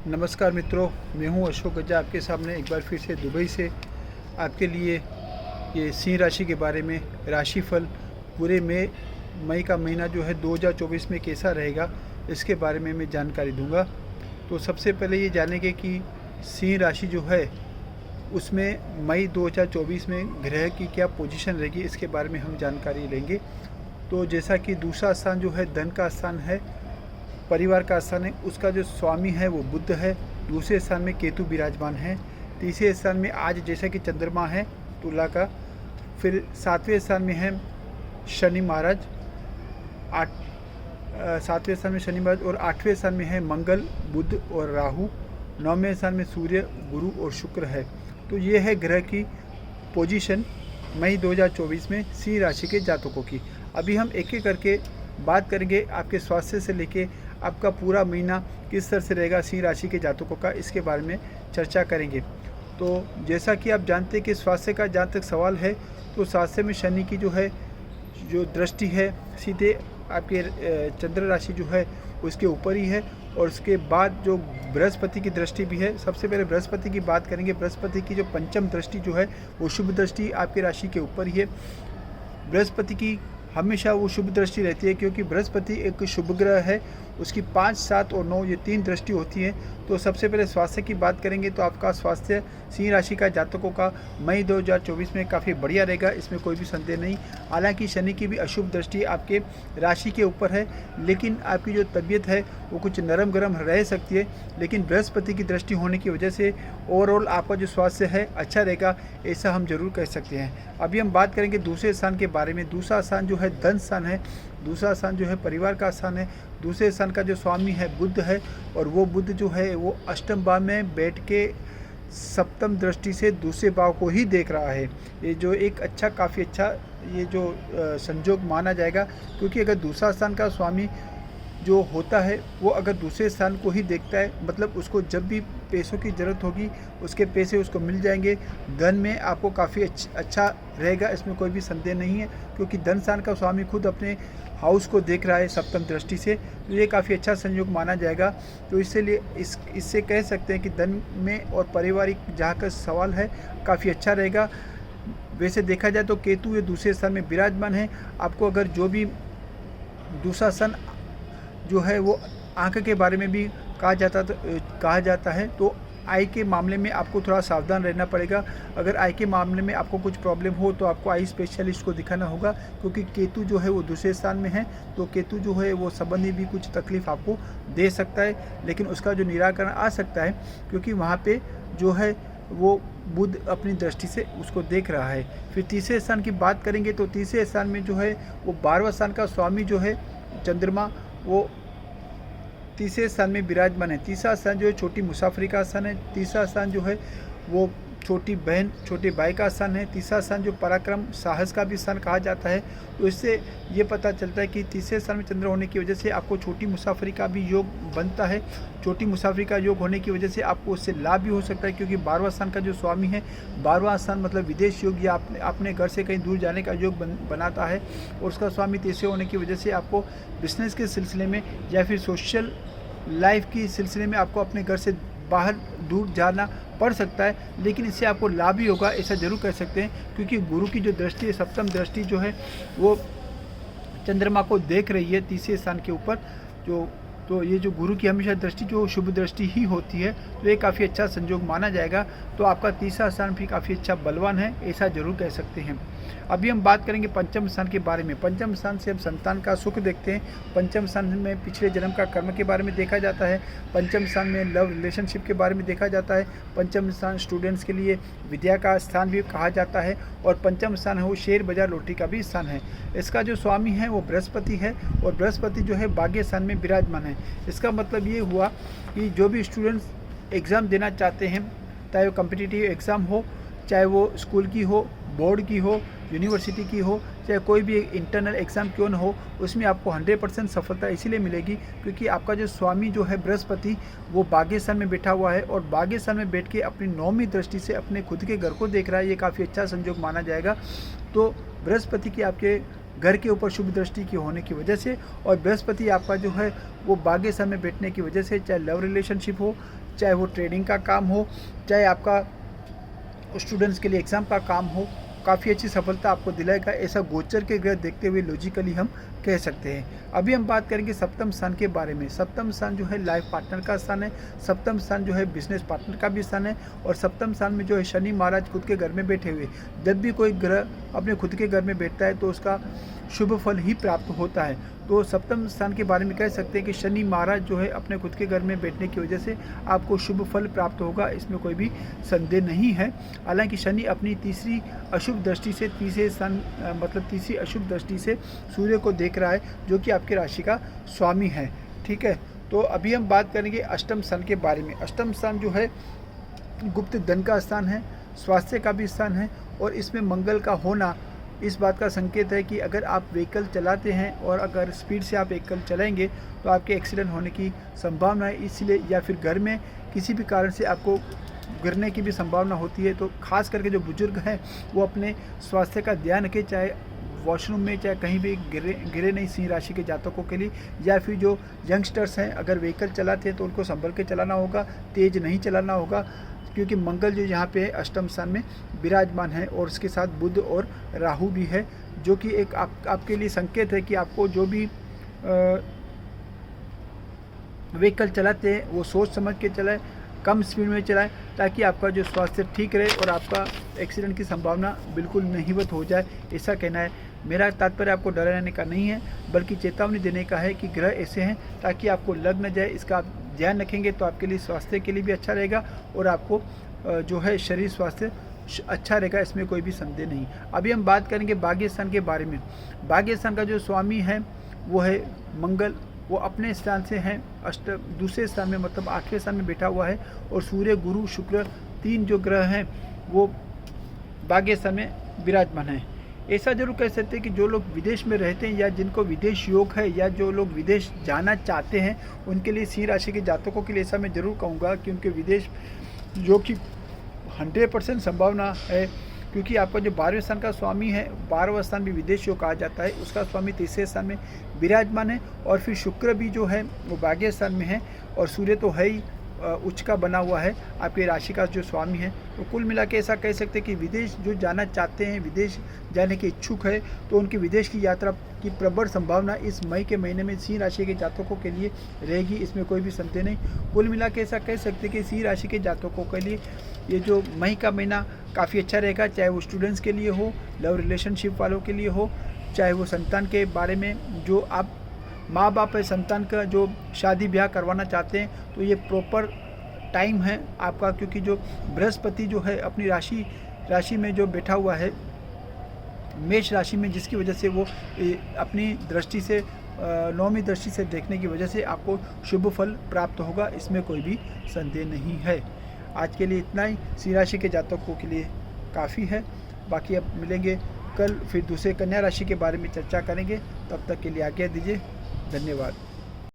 नमस्कार मित्रों, मैं हूं अशोक गजा आपके सामने एक बार फिर से दुबई से आपके लिए ये सिंह राशि के बारे में राशिफल पूरे मई का महीना जो है 2024 में कैसा रहेगा, इसके बारे में मैं जानकारी दूंगा। तो सबसे पहले ये जानेंगे कि सिंह राशि जो है उसमें मई 2024 में ग्रह की क्या पोजीशन रहेगी, इसके बारे में हम जानकारी लेंगे। तो जैसा कि दूसरा स्थान जो है धन का स्थान है, परिवार का स्थान है, उसका जो स्वामी है वो बुध है। दूसरे स्थान में केतु विराजमान है। तीसरे स्थान में आज जैसा कि चंद्रमा है तुला का। फिर सातवें स्थान में है शनि महाराज, सातवें स्थान में शनि महाराज, और आठवें स्थान में है मंगल, बुध और राहु। नौवें स्थान में सूर्य, गुरु और शुक्र है। तो ये है ग्रह की पोजीशन मई 2024 में सिंह राशि के जातकों की। अभी हम एक एक करके बात करेंगे, आपके स्वास्थ्य से लेके आपका पूरा महीना किस तरह से रहेगा सिंह राशि के जातकों का, इसके बारे में चर्चा करेंगे। तो जैसा कि आप जानते हैं कि स्वास्थ्य का जहाँ तक सवाल है, तो स्वास्थ्य में शनि की जो दृष्टि है सीधे आपके चंद्र राशि जो है उसके ऊपर ही है, और उसके बाद जो बृहस्पति की दृष्टि भी है। सबसे पहले बृहस्पति की बात करेंगे। बृहस्पति की जो पंचम दृष्टि जो है वो शुभ दृष्टि आपकी राशि के ऊपर ही है। बृहस्पति की हमेशा वो शुभ दृष्टि रहती है, क्योंकि बृहस्पति एक शुभ ग्रह है। उसकी 5, 7 और 9 ये 3 दृष्टि होती है। तो सबसे पहले स्वास्थ्य की बात करेंगे, तो आपका स्वास्थ्य सिंह राशि का जातकों का मई 2024 में काफ़ी बढ़िया रहेगा, इसमें कोई भी संदेह नहीं। हालांकि शनि की भी अशुभ दृष्टि आपके राशि के ऊपर है, लेकिन आपकी जो तबीयत है वो कुछ नरम गरम रह सकती है। लेकिन बृहस्पति की दृष्टि होने की वजह से ओवरऑल आपका जो स्वास्थ्य है अच्छा रहेगा, ऐसा हम जरूर कह सकते हैं। अभी हम बात करेंगे दूसरे स्थान के बारे में। दूसरा स्थान जो है धन स्थान है। दूसरा स्थान जो है परिवार का स्थान है। दूसरे स्थान का जो स्वामी है बुध है, और वो बुध जो है वो अष्टम भाव में बैठ के सप्तम दृष्टि से दूसरे भाव को ही देख रहा है। ये जो एक अच्छा, काफ़ी अच्छा ये जो संयोग माना जाएगा, क्योंकि अगर दूसरा स्थान का स्वामी जो होता है वो अगर दूसरे स्थान को ही देखता है, मतलब उसको जब भी पैसों की ज़रूरत होगी उसके पैसे उसको मिल जाएंगे। धन में आपको काफ़ी अच्छा रहेगा, इसमें कोई भी संदेह नहीं है, क्योंकि धन स्थान का स्वामी खुद अपने हाउस को देख रहा है सप्तम दृष्टि से। तो ये काफ़ी अच्छा संयोग माना जाएगा। तो इसलिए इससे कह सकते हैं कि धन में और पारिवारिक जहाँ का सवाल है काफ़ी अच्छा रहेगा। वैसे देखा जाए तो केतु ये दूसरे स्थान में विराजमान है। आपको अगर जो भी दूसरा स्थान जो है वो आंख के बारे में भी कहा जाता है, तो आई के मामले में आपको थोड़ा सावधान रहना पड़ेगा। अगर आई के मामले में आपको कुछ प्रॉब्लम हो तो आपको आई स्पेशलिस्ट को दिखाना होगा, क्योंकि केतु जो है वो दूसरे स्थान में है। तो केतु जो है वो संबंधी भी कुछ तकलीफ आपको दे सकता है, लेकिन उसका जो निराकरण आ सकता है, क्योंकि वहाँ पे जो है वो बुध अपनी दृष्टि से उसको देख रहा है। फिर तीसरे स्थान की बात करेंगे, तो तीसरे स्थान में जो है वो 12वां स्थान का स्वामी जो है चंद्रमा, वो तीसरे स्थान में विराजमान है। तीसरा स्थान जो है छोटी मुसाफरी का स्थान है। तीसरा स्थान जो है वो छोटी बहन, छोटे भाई का स्थान है। तीसरा स्थान जो पराक्रम, साहस का भी स्थान कहा जाता है। तो इससे ये पता चलता है कि तीसरे स्थान में चंद्र होने की वजह से आपको छोटी मुसाफरी का भी योग बनता है। छोटी मुसाफरी का योग होने की वजह से आपको उससे लाभ भी हो सकता है, क्योंकि 12वां स्थान का जो स्वामी है, 12वां स्थान मतलब विदेश योग या अपने घर से कहीं दूर जाने का योग बनाता है, और उसका स्वामी तीसरे होने की वजह से आपको बिजनेस के सिलसिले में या फिर सोशल लाइफ की सिलसिले में आपको अपने घर से बाहर दूर जाना पड़ सकता है, लेकिन इससे आपको लाभ ही होगा, ऐसा जरूर कह सकते हैं। क्योंकि गुरु की जो दृष्टि है, सप्तम दृष्टि जो है वो चंद्रमा को देख रही है तीसरे स्थान के ऊपर। तो ये जो गुरु की हमेशा दृष्टि जो शुभ दृष्टि ही होती है, तो ये काफ़ी अच्छा संयोग माना जाएगा। तो आपका तीसरा स्थान भी काफ़ी अच्छा बलवान है, ऐसा जरूर कह सकते हैं। अभी हम बात करेंगे पंचम स्थान के बारे में। पंचम स्थान से हम संतान का सुख देखते हैं। पंचम स्थान में पिछले जन्म का कर्म के बारे में देखा जाता है। पंचम स्थान में लव रिलेशनशिप के बारे में देखा जाता है। पंचम स्थान स्टूडेंट्स के लिए विद्या का स्थान भी कहा जाता है, और पंचम स्थान है वो शेयर बाजार लॉटरी का भी स्थान है। इसका जो स्वामी है वो बृहस्पति है, और बृहस्पति जो है भाग्य स्थान में विराजमान है। इसका मतलब ये हुआ कि जो भी स्टूडेंट्स एग्ज़ाम देना चाहते हैं, चाहे वो कम्पिटिटिव एग्ज़ाम हो, चाहे वो स्कूल की हो, बोर्ड की हो, यूनिवर्सिटी की हो, चाहे कोई भी इंटरनल एग्ज़ाम क्यों न हो, उसमें आपको 100% सफलता इसीलिए मिलेगी क्योंकि आपका जो स्वामी जो है बृहस्पति वो भाग्य स्थान में बैठा हुआ है, और भाग्य स्थान में बैठ के अपनी 9वीं दृष्टि से अपने खुद के घर को देख रहा है। ये काफ़ी अच्छा संयोग माना जाएगा। तो बृहस्पति की आपके घर के ऊपर शुभ दृष्टि की होने की वजह से, और बृहस्पति आपका जो है वो भाग्य स्थान में बैठने की वजह से, चाहे लव रिलेशनशिप हो, चाहे वो ट्रेडिंग का काम हो, चाहे आपका स्टूडेंट्स के लिए एग्ज़ाम का काम हो, काफ़ी अच्छी सफलता आपको दिलाएगा। ऐसा गोचर के ग्रह देखते हुए लॉजिकली हम कह सकते हैं। अभी हम बात करेंगे सप्तम स्थान के बारे में। सप्तम स्थान जो है लाइफ पार्टनर का स्थान है, सप्तम स्थान जो है बिजनेस पार्टनर का भी स्थान है, और सप्तम स्थान में जो है शनि महाराज खुद के घर में बैठे हुए, जब भी कोई ग्रह अपने खुद के घर में बैठता है तो उसका शुभ फल ही प्राप्त होता है। तो सप्तम स्थान के बारे में कह सकते हैं कि शनि महाराज जो है अपने खुद के घर में बैठने की वजह से आपको शुभ फल प्राप्त होगा, इसमें कोई भी संदेह नहीं है। हालांकि शनि अपनी तीसरी अशुभ दृष्टि से, तीसरे स्थान मतलब तीसरी अशुभ दृष्टि से सूर्य को देख रहा है, जो कि आपकी राशि का स्वामी है। ठीक है, तो अभी हम बात करेंगे अष्टम स्थान के बारे में। अष्टम स्थान जो है गुप्त धन का स्थान है, स्वास्थ्य का भी स्थान है, और इसमें मंगल का होना इस बात का संकेत है कि अगर आप व्हीकल चलाते हैं और अगर स्पीड से आप व्हीकल चलाएंगे तो आपके एक्सीडेंट होने की संभावना है, इसलिए या फिर घर में किसी भी कारण से आपको गिरने की भी संभावना होती है। तो खास करके जो बुजुर्ग हैं वो अपने स्वास्थ्य का ध्यान रखें, चाहे वॉशरूम में चाहे कहीं भी गिरे नहीं सिंह राशि के जातकों के लिए। या फिर जो यंगस्टर्स हैं अगर व्हीकल चलाते हैं तो उनको संभल के चलाना होगा, तेज़ नहीं चलाना होगा, क्योंकि मंगल जो यहाँ पे है अष्टम स्थान में विराजमान है, और उसके साथ बुध और राहु भी है, जो कि एक आपके लिए संकेत है कि आपको जो भी व्हीकल चलाते हैं वो सोच समझ के चलाएं, कम स्पीड में चलाएं, ताकि आपका जो स्वास्थ्य ठीक रहे और आपका एक्सीडेंट की संभावना बिल्कुल नहीवत हो जाए, ऐसा कहना है। मेरा तात्पर्य आपको डराने का नहीं है, बल्कि चेतावनी देने का है कि ग्रह ऐसे हैं ताकि आपको लग न जाए। इसका आप ध्यान रखेंगे तो आपके लिए स्वास्थ्य के लिए भी अच्छा रहेगा, और आपको जो है शरीर स्वास्थ्य अच्छा रहेगा, इसमें कोई भी संदेह नहीं। अभी हम बात करेंगे भाग्य स्थान के बारे में। भाग्य स्थान का जो स्वामी है वो है मंगल, वो अपने स्थान से हैं दूसरे स्थान में, मतलब 8वें स्थान में बैठा हुआ है, और सूर्य गुरु शुक्र 3 जो ग्रह हैं वो भाग्य स्थान में विराजमान है। ऐसा जरूर कह सकते हैं कि जो लोग विदेश में रहते हैं या जिनको विदेश योग है या जो लोग विदेश जाना चाहते हैं, उनके लिए सिंह राशि के जातकों के लिए ऐसा मैं ज़रूर कहूँगा कि उनके विदेश जो कि 100% संभावना है, क्योंकि आपका जो 12वें स्थान का स्वामी है, 12वां स्थान भी विदेश योग कहा जाता है, उसका स्वामी तीसरे स्थान में विराजमान है, और फिर शुक्र भी जो है वो भाग्य स्थान में है, और सूर्य तो है ही उच्च का बना हुआ है आपकी राशि का जो स्वामी है। तो कुल मिला के ऐसा कह सकते हैं कि विदेश जो जाना चाहते हैं, विदेश जाने के इच्छुक है, तो उनकी विदेश की यात्रा की प्रबल संभावना इस मई के महीने में सिंह राशि के जातकों के लिए रहेगी, इसमें कोई भी संदेह नहीं। कुल मिला के ऐसा कह सकते हैं कि सिंह राशि के जातकों के लिए ये जो मई का महीना काफ़ी अच्छा रहेगा, चाहे वो स्टूडेंट्स के लिए हो, लव रिलेशनशिप वालों के लिए हो, चाहे वो संतान के बारे में जो आप माँ बाप है संतान का जो शादी ब्याह करवाना चाहते हैं, तो ये प्रॉपर टाइम है आपका, क्योंकि जो बृहस्पति जो है अपनी राशि में जो बैठा हुआ है मेष राशि में, जिसकी वजह से वो अपनी दृष्टि से 9वीं दृष्टि से देखने की वजह से आपको शुभ फल प्राप्त होगा, इसमें कोई भी संदेह नहीं है। आज के लिए इतना ही, सिंह राशि के जातकों के लिए काफ़ी है। बाकी अब मिलेंगे कल, फिर दूसरे कन्या राशि के बारे में चर्चा करेंगे। तब तक के लिए आज्ञा दीजिए, धन्यवाद।